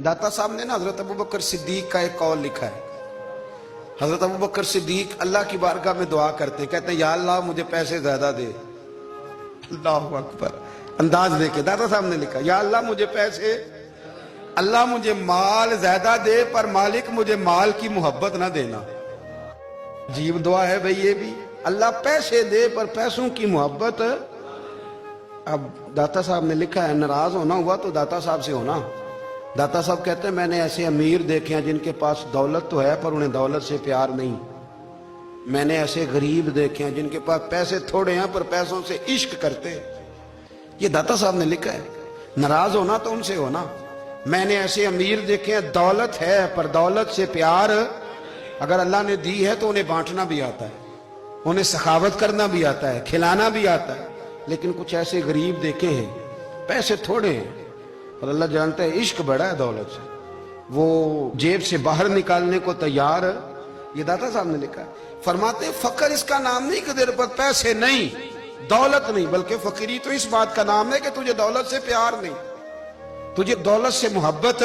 दाता साहब ने ना हजरत अबू बकर सिद्दीक का एक कौल लिखा है। हजरत अबू बकर सिद्दीक अल्लाह की बारगाह में दुआ करते हैं, कहते हैं या अल्लाह मुझे पैसे ज्यादा दे। अल्लाहु अकबर, अंदाज देके दाता साहब ने लिखा, या अल्लाह मुझे पैसे, अल्लाह मुझे माल ज्यादा दे, पर मालिक मुझे माल की मोहब्बत ना देना। अजीब दुआ है भाई ये भी, अल्लाह पैसे दे पर पैसों की मोहब्बत। अब दाता साहब ने लिखा है, नाराज होना हुआ तो दाता साहब से होना। दाता साहब कहते हैं मैंने ऐसे अमीर देखे हैं जिनके पास दौलत तो है पर उन्हें दौलत से प्यार नहीं। मैंने ऐसे गरीब देखे हैं जिनके पास पैसे थोड़े हैं पर पैसों से इश्क करते। ये दाता साहब ने लिखा है, नाराज होना तो उनसे होना। मैंने ऐसे अमीर देखे हैं दौलत है पर दौलत से प्यार, अगर अल्लाह ने दी है तो उन्हें बांटना भी आता है, उन्हें सखावत करना भी आता है, खिलाना भी आता है। लेकिन कुछ ऐसे गरीब देखे हैं पैसे थोड़े हैं और अल्लाह जानता है इश्क बड़ा है दौलत से, वो जेब से बाहर निकालने को तैयार। ये दाता साहब ने लिखा है, फरमाते हैं फकर इसका नाम नहीं कि तेरे पास पैसे नहीं, दौलत नहीं, बल्कि फकीरी तो इस बात का नाम है कि तुझे दौलत से प्यार नहीं, तुझे दौलत से मोहब्बत,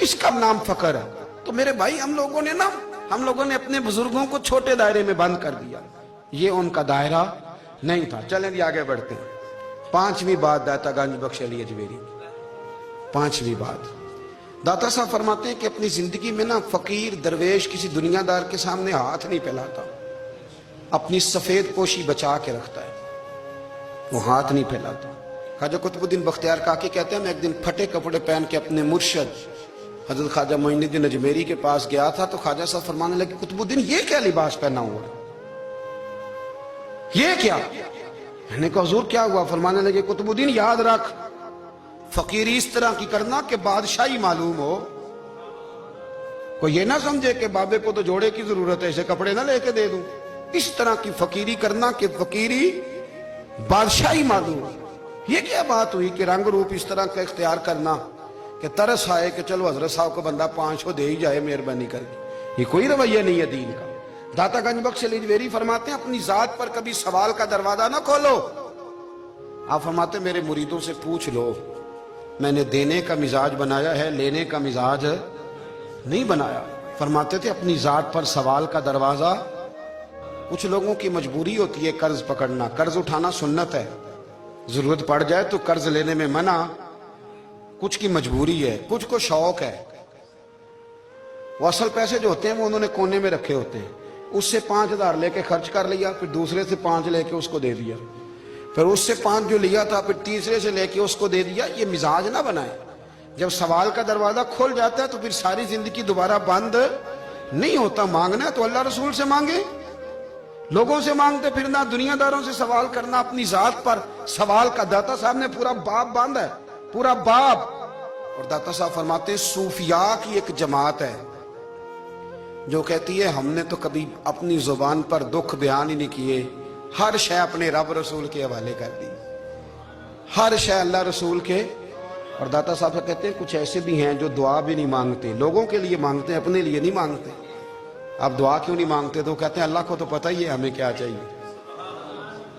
इसका नाम फकर है। तो मेरे भाई हम लोगों ने अपने बुजुर्गों को छोटे दायरे में बंद कर दिया, ये उनका दायरा नहीं था। चलें जी आगे बढ़ते हैं। पांचवी बात दाता गंज बख्श अली अजमेरी, पांचवी बात दाता साहब फरमाते हैं कि अपनी जिंदगी में ना फकीर दरवेश किसी दुनियादार के सामने हाथ नहीं फैलाता, अपनी सफेद पोशी बचा के रखता है, वो हाथ नहीं फैलाता। ख्वाजा कुतुबुद्दीन बख्तियार काकी कहते हैं मैं एक दिन फटे कपड़े पहन के अपने मुर्शद हजरत ख्वाजा मोइनुद्दीन अजमेरी के पास गया था तो ख्वाजा साहब फरमाने लगे कुतुबुद्दीन ये क्या लिबास पहना हुआ है, ये क्या? मैंने कहा हुजूर क्या हुआ? फरमाने लगे कुतुबुद्दीन याद रख फकीरी इस तरह की करना कि बादशाही मालूम हो, कोई ये ना समझे कि बाबे को तो जोड़े की जरूरत है इसे कपड़े ना लेके दे दूं। इस तरह की फकीरी करना कि फकीरी बादशाही मालूम हो। ये क्या बात हुई कि रंग रूप इस तरह का इख्तियार करना कि तरस आए कि चलो हजरत साहब को बंदा 500 दे ही जाए मेहरबानी करके, ये कोई रवैया नहीं है दीन का। दाता गंज बख्श अली अजमेरी फरमाते हैं अपनी जात पर कभी सवाल का दरवाजा ना खोलो। आप फरमाते मेरे मुरीदों से पूछ लो, मैंने देने का मिजाज बनाया है, लेने का मिजाज नहीं बनाया। फरमाते थे अपनी जात पर सवाल का दरवाजा, कुछ लोगों की मजबूरी होती है कर्ज पकड़ना, कर्ज उठाना सुन्नत है, जरूरत पड़ जाए तो कर्ज लेने में मना, कुछ की मजबूरी है, कुछ को शौक है। वो असल पैसे जो होते हैं वो उन्होंने कोने में रखे होते हैं, उससे 5000 लेके खर्च कर लिया, फिर दूसरे से 5 लेके उसको दे दिया, फिर उससे 5 जो लिया था फिर तीसरे से लेके उसको दे दिया। ये मिजाज ना बनाए। जब सवाल का दरवाजा खोल जाता है तो फिर सारी जिंदगी दोबारा बंद नहीं होता। मांगना है तो अल्लाह रसूल से मांगे, लोगों से मांगते फिरना, दुनियादारों से सवाल करना, अपनी जात पर सवाल का। दाता साहब ने पूरा बाब बांधा है, पूरा बाब। और दाता साहब फरमाते हैं सूफिया की एक जमात है जो कहती है हमने तो कभी अपनी जुबान पर दुख बयान ही नहीं किए, हर शय अपने रब रसूल के हवाले कर दी, हर शय अल्लाह रसूल के। और दाता साहब कहते हैं कुछ ऐसे भी हैं जो दुआ भी नहीं मांगते, लोगों के लिए मांगते हैं, अपने लिए नहीं मांगते। आप दुआ क्यों नहीं मांगते? तो कहते हैं अल्लाह को तो पता ही है हमें क्या चाहिए,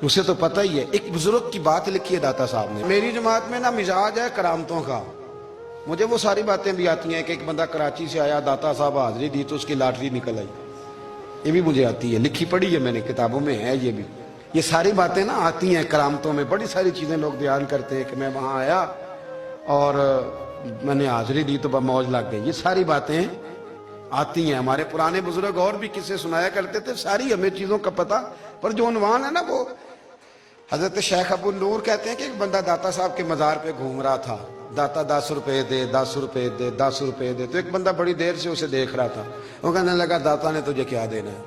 उसे तो पता ही है। एक बुजुर्ग की बात लिखी है दाता साहब ने, मेरी जमात में ना मिजाज है करामतों का, मुझे वो सारी बातें भी आती हैं कि एक बंदा कराची से आया, दाता साहब हाजिरी दी तो उसकी लॉटरी निकल आई, ये भी मुझे आती है, लिखी पढ़ी है मैंने, किताबों में है ये भी। ये सारी बातें ना आती हैं करामतों में, बड़ी सारी चीजें लोग बयान करते हैं कि मैं वहां आया और मैंने हाजिरी दी तो मौज लग गई। ये सारी बातें आती हैं, हमारे पुराने बुजुर्ग और भी किस्से सुनाया करते थे, सारी हमें चीजों का पता। पर जो उन्वान है ना वो हजरत शेख अबू नूर कहते हैं कि एक बंदा दाता साहब के मजार पे घूम रहा था, दाता 10 रुपए दे, 10 रुपए दे, 10 रुपए दे। तो एक बंदा बड़ी देर से उसे देख रहा था, वो कहने लगा दाता ने तुझे क्या देना है,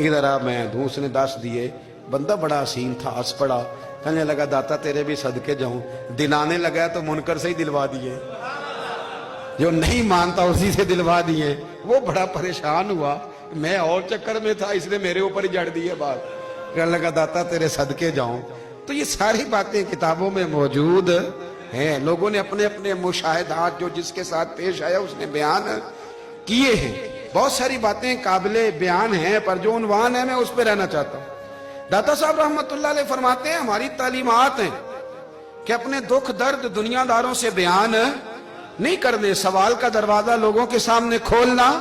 इधर आ मैं दूं। उसने 10 दिए। बंदा बड़ा हसीन था, हंस पड़ा, कहने लगा दाता तेरे भी सदके जाऊं। दिलाने लगा तो मुनकर से ही दिलवा दिए, जो नहीं मानता उसी से दिलवा दिए। वो बड़ा परेशान हुआ, मैं और चक्कर में था इसलिए मेरे ऊपर ही जड़ दिए बात, कहने लगा दाता तेरे सदके जाऊं। तो ये सारी बातें किताबों में मौजूद हैं, लोगों ने अपने अपने मुशाहिदात जो जिसके साथ पेश आया उसने बयान किए हैं। बहुत सारी बातें काबिले बयान हैं पर जो उन्वान है मैं उस पर रहना चाहता हूं। दाता साहब रहमतुल्लाह अलैह फरमाते हैं हमारी तालीमात हैं कि अपने दुख दर्द दुनियादारों से बयान نہیں کرنے. سوال کا دروازہ لوگوں کے سامنے کھولنا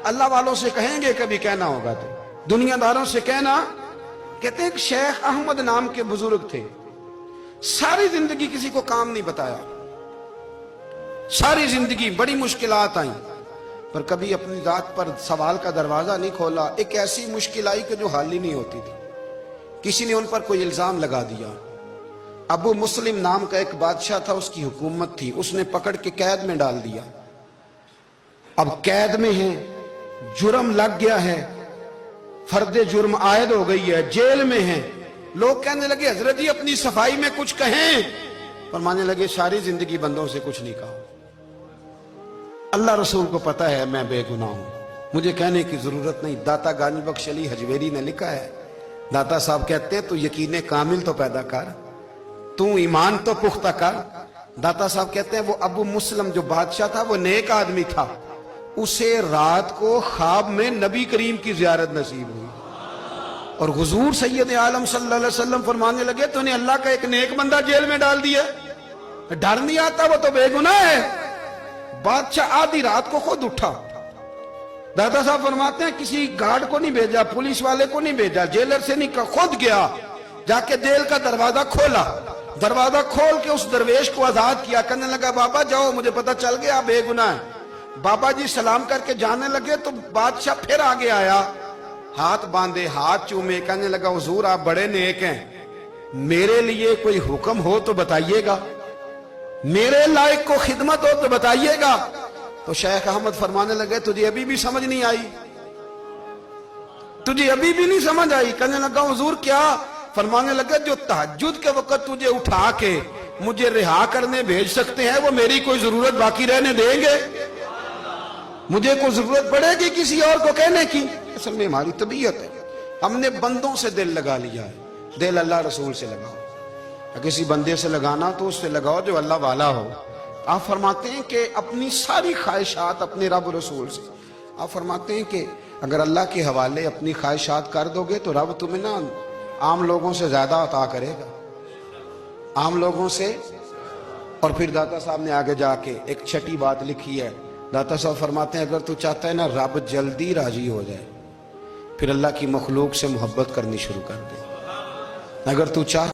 اللہ والوں سے کہیں گے کبھی کہنا ہوگا تو دنیا داروں سے کہنا. کہتے ہیں کہ شیخ احمد نام کے بزرگ تھے, ساری زندگی کسی کو کام نہیں بتایا, ساری زندگی بڑی مشکلات آئیں پر کبھی اپنی ذات پر سوال کا دروازہ نہیں کھولا. ایک ایسی مشکل آئی کہ جو حل ہی نہیں ہوتی تھی. کسی نے ان پر کوئی الزام لگا دیا. ابو مسلم نام کا ایک بادشاہ تھا, اس کی حکومت تھی, اس نے پکڑ کے قید میں ڈال دیا. اب قید میں ہیں, جرم لگ گیا ہے, فرد جرم عائد ہو گئی ہے, جیل میں ہیں. لوگ کہنے لگے حضرت جی اپنی صفائی میں کچھ کہیں. فرمانے لگے ساری زندگی بندوں سے کچھ نہیں کہا, اللہ رسول کو پتا ہے میں بے گناہ ہوں, مجھے کہنے کی ضرورت نہیں. داتا غانی بخش علی حجویری نے لکھا ہے, داتا صاحب کہتے ہیں تو یقین کامل تو پیدا کر, تو ایمان تو پختہ کر. داتا صاحب کہتے ہیں وہ ابو مسلم جو بادشاہ تھا وہ نیک آدمی تھا, اسے رات کو خواب میں نبی کریم کی زیارت نصیب ہوئی اور حضور سید عالم صلی اللہ علیہ وسلم فرمانے لگے تو نے اللہ کا ایک نیک بندہ جیل میں ڈال دیا, ڈر نہیں آتا, وہ تو بے گناہ ہے. بادشاہ آدھی رات کو خود اٹھا. دادا صاحب فرماتے ہیں کسی گارڈ کو نہیں بھیجا, پولیس والے کو نہیں بھیجا, جیلر سے نہیں کہا, خود گیا, جا کے جیل کا دروازہ کھولا. دروازہ کھول کے اس درویش کو آزاد کیا. کہنے لگا بابا جاؤ, مجھے پتا چل گیا بے گناہ ہے. بابا جی سلام کر کے جانے لگے تو بادشاہ پھر آگے آیا, ہاتھ باندھے, ہاتھ چومے, کہنے لگا حضور آپ بڑے نیک ہیں, میرے لیے کوئی حکم ہو تو بتائیے گا, میرے لائق کو خدمت ہو تو بتائیے گا. تو شیخ احمد فرمانے لگے تجھے ابھی بھی سمجھ نہیں آئی, تجھے ابھی بھی نہیں سمجھ آئی. کہنے لگا حضور کیا؟ فرمانے لگے جو تہجد کے وقت تجھے اٹھا کے مجھے رہا کرنے بھیج سکتے ہیں وہ میری کوئی ضرورت باقی رہنے دیں گے؟ مجھے کوئی ضرورت پڑے گی کسی اور کو کہنے کی؟ اصل میں ہماری طبیعت ہے, ہم نے بندوں سے دل لگا لیا ہے. دل اللہ رسول سے لگاؤ, کسی بندے سے لگانا تو اس سے لگاؤ جو اللہ والا ہو. آپ فرماتے ہیں کہ اپنی ساری خواہشات اپنے رب رسول سے, آپ فرماتے ہیں کہ اگر اللہ کے حوالے اپنی خواہشات کر دو گے تو رب تمہیں نا عام لوگوں سے زیادہ عطا کرے گا, عام لوگوں سے. اور پھر داتا صاحب نے آگے جا کے ایک چھٹی بات لکھی ہے. داتا صاحب فرماتے ہیں اگر تو چاہتا ہے نا رب جلدی راضی ہو جائے, پھر اللہ کی مخلوق سے محبت کرنی شروع کر دے. اگر تو چاہ